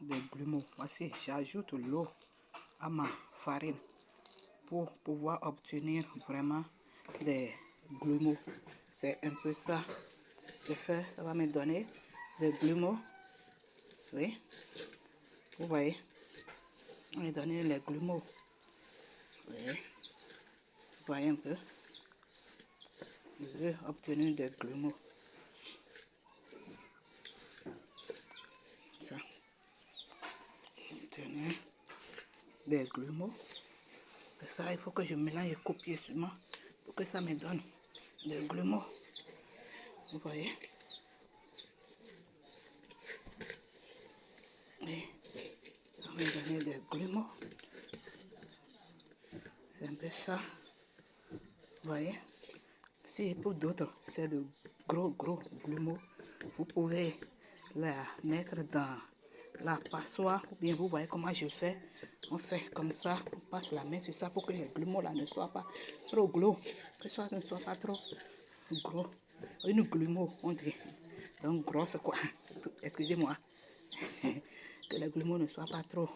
Des grumeaux. Voici, j'ajoute l'eau à ma farine pour pouvoir obtenir vraiment des grumeaux. C'est un peu ça. Je fais, ça va me donner des grumeaux. Oui, vous voyez, on va donner les grumeaux. Oui, vous voyez un peu. Je vais obtenir des grumeaux. Ça. Obtenir des grumeaux. Ça, il faut que je mélange copieusement pour que ça me donne des grumeaux. Vous voyez? Et ça va me donner des grumeaux. C'est un peu ça. Vous voyez? Si pour d'autres, c'est de gros grumeaux, vous pouvez la mettre dans la passoire. Ou bien vous voyez comment je fais. On fait comme ça, on passe la main sur ça pour que les grumeaux là ne soient pas trop gros. Que ça ne soit pas trop gros. Une grumeau, on dit. Donc grosse quoi. Excusez-moi. Que les grumeaux ne soient pas trop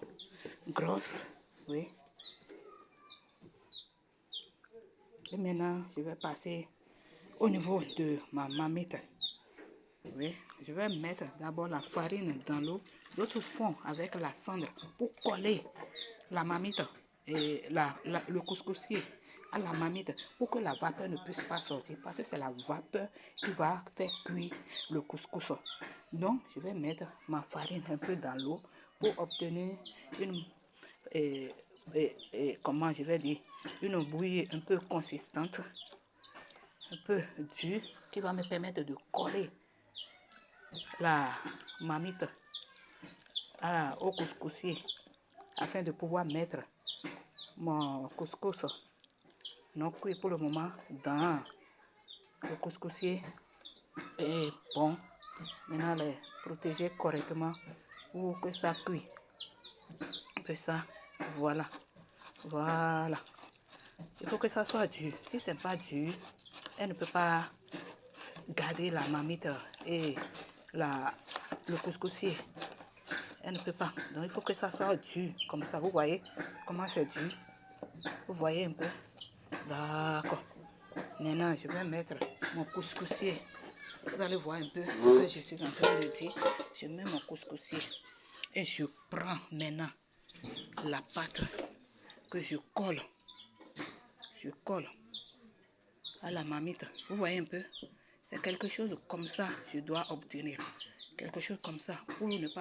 grosses. Oui. Et maintenant, je vais passer au niveau de ma marmite. Oui, je vais mettre d'abord la farine dans l'eau. L'autre fond avec la cendre pour coller la marmite et le couscoussier à la marmite pour que la vapeur ne puisse pas sortir parce que c'est la vapeur qui va faire cuire le couscous. Donc, je vais mettre ma farine un peu dans l'eau pour obtenir une, comment je vais dire, une bouillie un peu consistante, un peu dure qui va me permettre de coller la marmite au couscoussier afin de pouvoir mettre mon couscous non cuit pour le moment dans le couscoussier. Et bon, maintenant les protéger correctement pour que ça cuit. Que ça, voilà. Il faut que ça soit dur. Si c'est pas dur, elle ne peut pas garder la marmite et le couscoussier. Elle ne peut pas. Donc il faut que ça soit dur. Comme ça, vous voyez comment c'est dur. Vous voyez un peu. D'accord. Maintenant, je vais mettre mon couscoussier. Vous allez voir un peu ce que je suis en train de dire. Je mets mon couscoussier. Et je prends maintenant la pâte que je colle. Je colle à la marmite. Vous voyez un peu. C'est quelque chose comme ça que je dois obtenir. Quelque chose comme ça pour ne pas